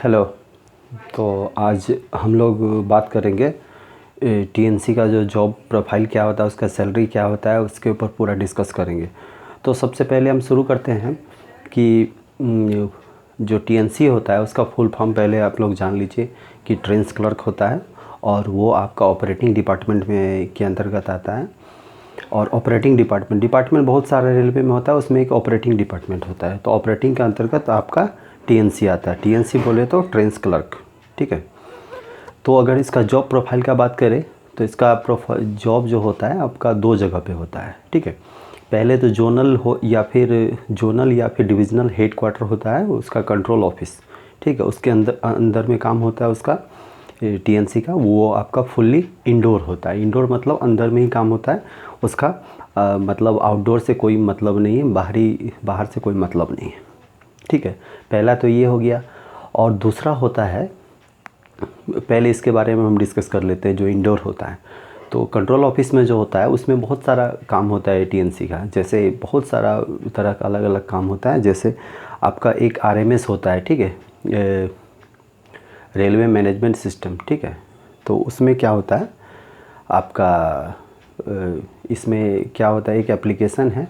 Hello. तो आज हम लोग बात करेंगे टीएनसी का जो जॉब प्रोफाइल क्या होता है, उसका सैलरी क्या होता है, उसके ऊपर पूरा डिस्कस करेंगे। तो सबसे पहले हम शुरू करते हैं कि जो टीएनसी होता है उसका फुल फॉर्म पहले आप लोग जान लीजिए कि ट्रेंस क्लर्क होता है और वो आपका ऑपरेटिंग डिपार्टमेंट में के अंतर्गत आता है। और ऑपरेटिंग डिपार्टमेंट बहुत सारे रेलवे में होता है, उसमें एक ऑपरेटिंग डिपार्टमेंट होता है। तो ऑपरेटिंग के अंतर्गत आपका टीएनसी आता है। टीएनसी बोले तो ट्रेंस क्लर्क, ठीक है। तो अगर इसका जॉब प्रोफाइल का बात करें तो इसका प्रोफाइल जॉब जो होता है आपका दो जगह पे होता है, ठीक है। पहले तो जोनल या फिर डिविजनल हेड क्वार्टर होता है उसका कंट्रोल ऑफिस, ठीक है। उसके अंदर में काम होता है उसका टीएनसी का। वो आपका फुल्ली इंडोर होता है। इंडोर मतलब अंदर में ही काम होता है उसका, मतलब आउटडोर से कोई मतलब नहीं है, बाहर से कोई मतलब नहीं है, ठीक है। पहला तो ये हो गया। और दूसरा होता है, पहले इसके बारे में हम डिस्कस कर लेते हैं जो इंडोर होता है। तो कंट्रोल ऑफिस में जो होता है उसमें बहुत सारा काम होता है टीएनसी का। जैसे बहुत सारा तरह का अलग अलग काम होता है। जैसे आपका एक आरएमएस होता है, ठीक है, रेलवे मैनेजमेंट सिस्टम, ठीक है। तो उसमें क्या होता है आपका, इसमें क्या होता है, एक एप्लीकेशन है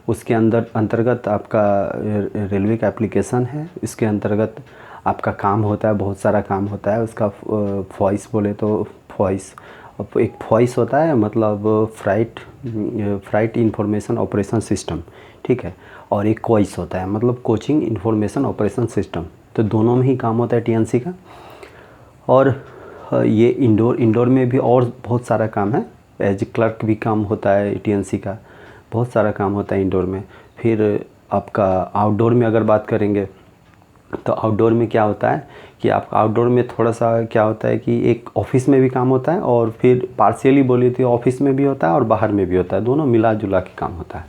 उसके अंतर्गत आपका रेलवे का एप्लीकेशन है। इसके अंतर्गत आपका काम होता है, बहुत सारा काम होता है उसका। वॉइस बोले तो वॉइस, एक वॉइस होता है मतलब फ्राइट इंफॉर्मेशन ऑपरेशन सिस्टम, ठीक है। और एक वॉइस होता है मतलब कोचिंग इंफॉर्मेशन ऑपरेशन सिस्टम। तो दोनों में ही काम होता है टीएनसी का। और ये इंडोर में भी और बहुत सारा काम है। एज क्लर्क भी काम होता है टीएनसी का, बहुत सारा काम होता है इंडोर में। फिर आपका आउटडोर में अगर बात करेंगे तो आउटडोर में क्या होता है कि आपका आउटडोर में थोड़ा सा क्या होता है कि एक ऑफिस में भी काम होता है और फिर पार्शियली बोली थी ऑफिस में भी होता है और बाहर में भी होता है, दोनों मिला जुला के काम होता है।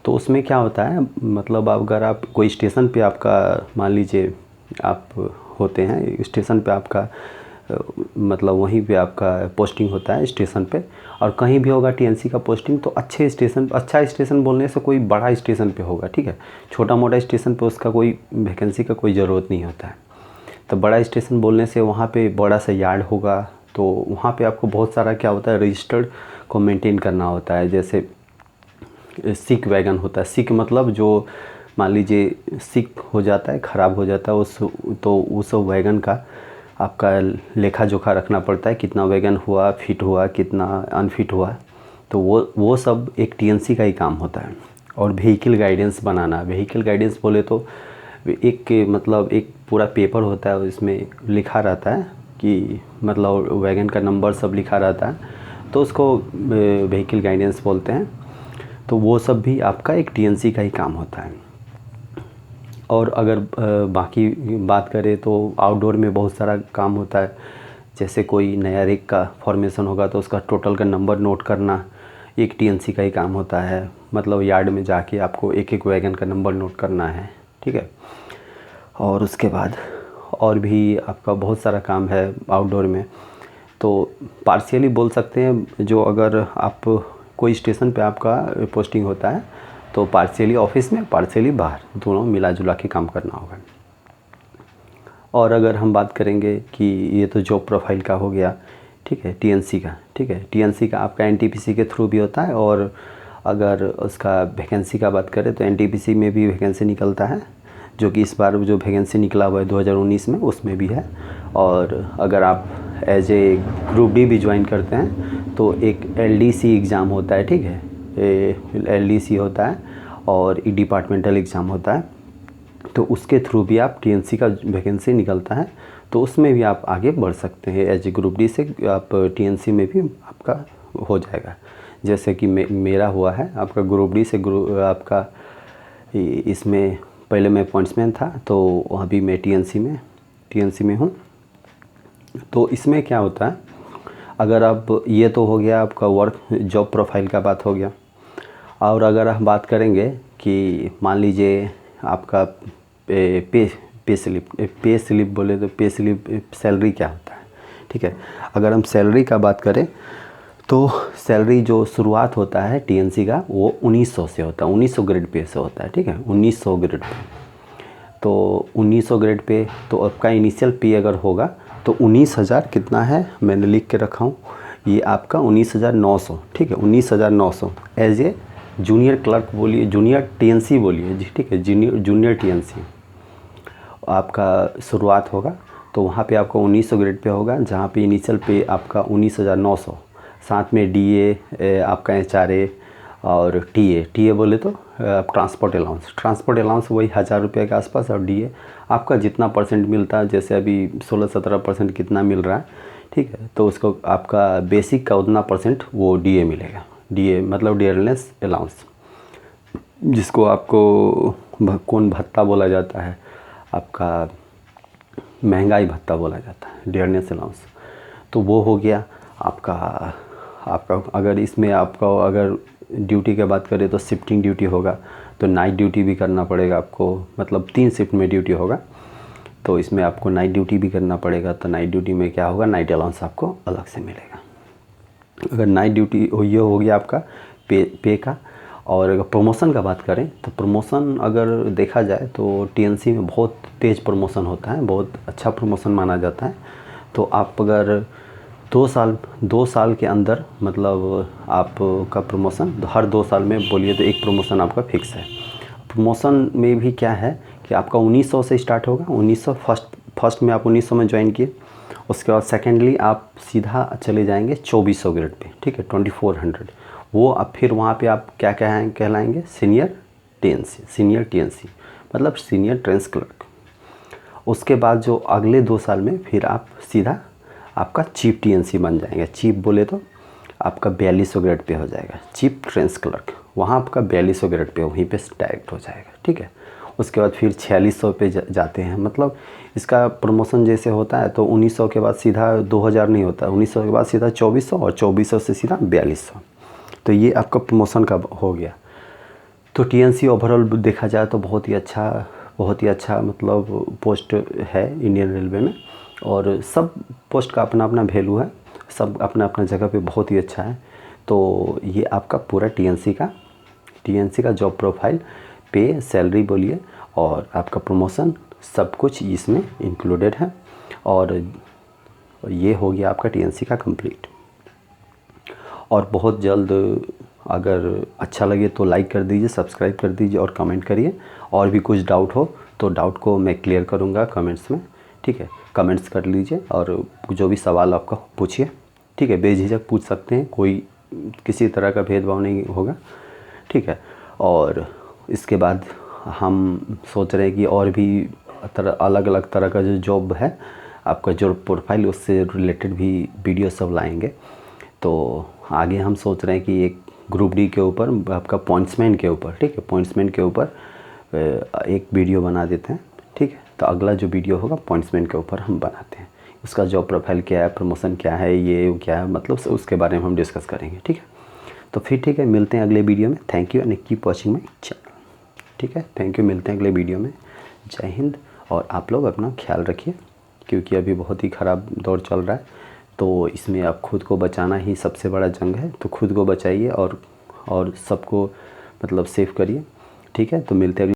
तो उसमें क्या होता है मतलब अगर आप कोई स्टेशन पे आपका मान लीजिए आप होते हैं स्टेशन पे, आपका मतलब वहीं पे आपका पोस्टिंग होता है स्टेशन पे। और कहीं भी होगा टीएनसी का पोस्टिंग तो अच्छा स्टेशन बोलने से कोई बड़ा स्टेशन पे होगा, ठीक है। छोटा मोटा स्टेशन पे उसका कोई वैकेंसी का कोई ज़रूरत नहीं होता है। तो बड़ा स्टेशन बोलने से वहाँ पे बड़ा सा यार्ड होगा, तो वहाँ पे आपको बहुत सारा क्या होता है रजिस्टर्ड को मेंटेन करना होता है। जैसे सिक वैगन होता है। सिक मतलब जो मान लीजिए सिक हो जाता है, ख़राब हो जाता है उस वैगन का आपका लेखा जोखा रखना पड़ता है, कितना वैगन हुआ, फिट हुआ, कितना अनफिट हुआ। तो वो सब एक टीएनसी का ही काम होता है। और व्हीकल गाइडेंस बनाना, व्हीकल गाइडेंस बोले तो एक पूरा पेपर होता है, इसमें लिखा रहता है कि मतलब वैगन का नंबर सब लिखा रहता है, तो उसको व्हीकल गाइडेंस बोलते हैं। तो वो सब भी आपका एक टीएनसी का ही काम होता है। और अगर बाकी बात करें तो आउटडोर में बहुत सारा काम होता है। जैसे कोई नया रेक का फॉर्मेशन होगा तो उसका टोटल का नंबर नोट करना एक टीएनसी का ही काम होता है। मतलब यार्ड में जाके आपको एक एक वैगन का नंबर नोट करना है, ठीक है। और उसके बाद और भी आपका बहुत सारा काम है आउटडोर में। तो पार्शियली बोल सकते हैं, जो अगर आप कोई स्टेशन पे आपका पोस्टिंग होता है तो पार्शियली ऑफिस में, पार्शियली बाहर, दोनों मिला जुला के काम करना होगा। और अगर हम बात करेंगे कि ये तो जॉब प्रोफाइल का हो गया, ठीक है, टीएनसी का, ठीक है। टीएनसी का आपका एनटीपीसी के थ्रू भी होता है। और अगर उसका वैकेंसी का बात करें तो एनटीपीसी में भी वैकेंसी निकलता है, जो कि इस बार जो वैकेंसी निकला हुआ है 2019 में उसमें भी है। और अगर आप एज ए ग्रुप डी भी ज्वाइन करते हैं तो एक एलडीसी एग्ज़ाम होता है, ठीक है। एलडीसी होता है और एक डिपार्टमेंटल एग्ज़ाम होता है। तो उसके थ्रू भी आप टीएनसी का वैकेंसी निकलता है, तो उसमें भी आप आगे बढ़ सकते हैं। एज ए ग्रुप डी से आप टीएनसी में भी आपका हो जाएगा। जैसे कि मेरा हुआ है आपका ग्रुप डी से आपका इसमें पहले मैं पॉइंट्समैन था, तो अभी मैं टीएनसी में हूँ। तो इसमें क्या होता है, अगर आप, ये तो हो गया आपका वर्क जॉब प्रोफाइल का बात हो गया। और अगर हम बात करेंगे कि मान लीजिए आपका पे स्लिप बोले तो पे स्लिप सैलरी क्या होता है, ठीक है। अगर हम सैलरी का बात करें तो सैलरी जो शुरुआत होता है टीएनसी का वो 1900 से होता है, 1900 ग्रेड पे से होता है, ठीक है, 1900 ग्रेड पे। तो 1900 ग्रेड पे तो आपका इनिशियल पे अगर होगा तो 19,000 कितना है मैंने लिख के रखा हूँ, ये आपका 19,900, ठीक है, 19,900 एज ए जूनियर क्लर्क बोलिए, जूनियर टीएनसी बोलिए जी, ठीक है, जूनियर टीएनसी आपका शुरुआत होगा। तो वहाँ पे आपका 1900 ग्रेड पे होगा, जहाँ पे इनिशियल पे आपका 19,900, साथ में डीए आपका एचआरए और टीए बोले तो ट्रांसपोर्ट अलाउंस वही 1,000 रुपये के आसपास, और डीए आपका जितना परसेंट मिलता है, जैसे अभी 16-17% कितना मिल रहा है, ठीक है, तो उसको आपका बेसिक का उतना परसेंट वो डीए मिलेगा। डीए मतलब डियरनेस अलाउंस, जिसको आपको कौन भत्ता बोला जाता है, आपका महंगाई भत्ता बोला जाता है, डियरनेस अलाउंस। तो वो हो गया आपका अगर इसमें आपका अगर ड्यूटी की बात करें तो शिफ्टिंग ड्यूटी होगा, तो नाइट ड्यूटी भी करना पड़ेगा आपको, मतलब 3 शिफ्ट में ड्यूटी होगा, तो इसमें आपको नाइट ड्यूटी भी करना पड़ेगा। तो नाइट ड्यूटी में क्या होगा, नाइट अलाउंस आपको अलग से मिलेगा। अगर नाइट ड्यूटी ये हो गया आपका पे का। और अगर प्रमोशन का बात करें तो प्रमोशन अगर देखा जाए तो टीएनसी में बहुत तेज़ प्रमोशन होता है, बहुत अच्छा प्रमोशन माना जाता है। तो आप अगर 2 साल के अंदर मतलब आपका प्रमोशन हर 2 साल में बोलिए तो एक प्रमोशन आपका फिक्स है। प्रमोशन में भी क्या है कि आपका 1900 से स्टार्ट होगा, 1900 फर्स्ट में आप 1900 में ज्वाइन किए, उसके बाद सेकेंडली आप सीधा चले जाएंगे 2400 ग्रेड पे, ठीक है, 2400। वो अब फिर वहाँ पे आप क्या कहलाएंगे, सीनियर टीएनसी मतलब सीनियर ट्रेंस क्लर्क। उसके बाद जो अगले 2 साल में फिर आप सीधा आपका चीफ टीएनसी बन जाएंगे। चीफ बोले तो आपका 4200 ग्रेड पे हो जाएगा, चीफ ट्रेंस क्लर्क, वहाँ आपका 4200 ग्रेड पे वहीं पे डायरेक्ट हो जाएगा, ठीक है। उसके बाद फिर 4600 पे जाते हैं, मतलब इसका प्रमोशन जैसे होता है तो 1900 के बाद सीधा 2000 नहीं होता, 1900 के बाद सीधा 2400 और 2400 से सीधा 4200। तो ये आपका प्रमोशन का हो गया। तो टीएनसी ओवरऑल देखा जाए तो बहुत ही अच्छा मतलब पोस्ट है इंडियन रेलवे में, और सब पोस्ट का अपना अपना वैल्यू है, सब अपना अपना जगह पे बहुत ही अच्छा है। तो ये आपका पूरा टीएनसी का जॉब प्रोफाइल, पे, सैलरी बोलिए और आपका प्रमोशन सब कुछ इसमें इंक्लूडेड है। और ये हो गया आपका टीएनसी का कंप्लीट। और बहुत जल्द अगर अच्छा लगे तो लाइक कर दीजिए, सब्सक्राइब कर दीजिए और कमेंट करिए। और भी कुछ डाउट हो तो डाउट को मैं क्लियर करूँगा कमेंट्स में, ठीक है, कमेंट्स कर लीजिए और जो भी सवाल आपका पूछिए, ठीक है, बेझिझक पूछ सकते हैं, कोई किसी तरह का भेदभाव नहीं होगा, ठीक है। और इसके बाद हम सोच रहे हैं कि और भी अलग अलग तरह का जो जॉब है आपका जो प्रोफाइल, उससे रिलेटेड भी वीडियो सब लाएंगे। तो आगे हम सोच रहे हैं कि एक ग्रुप डी के ऊपर आपका पॉइंट्समैन के ऊपर, ठीक है, पॉइंट्समैन के ऊपर एक वीडियो बना देते हैं, ठीक है। तो अगला जो वीडियो होगा पॉइंट्समैन के ऊपर हम बनाते हैं, उसका जॉब प्रोफाइल क्या है, प्रमोशन क्या है, ये क्या है, मतलब उसके बारे में हम डिस्कस करेंगे, ठीक है। तो फिर ठीक है, मिलते हैं अगले वीडियो में। Thank you and keep watching my channel, ठीक है, थैंक यू, मिलते हैं अगले वीडियो में। जय हिंद। और आप लोग अपना ख्याल रखिए, क्योंकि अभी बहुत ही ख़राब दौर चल रहा है, तो इसमें आप खुद को बचाना ही सबसे बड़ा जंग है। तो खुद को बचाइए और सबको मतलब सेफ करिए, ठीक है। तो मिलते हैं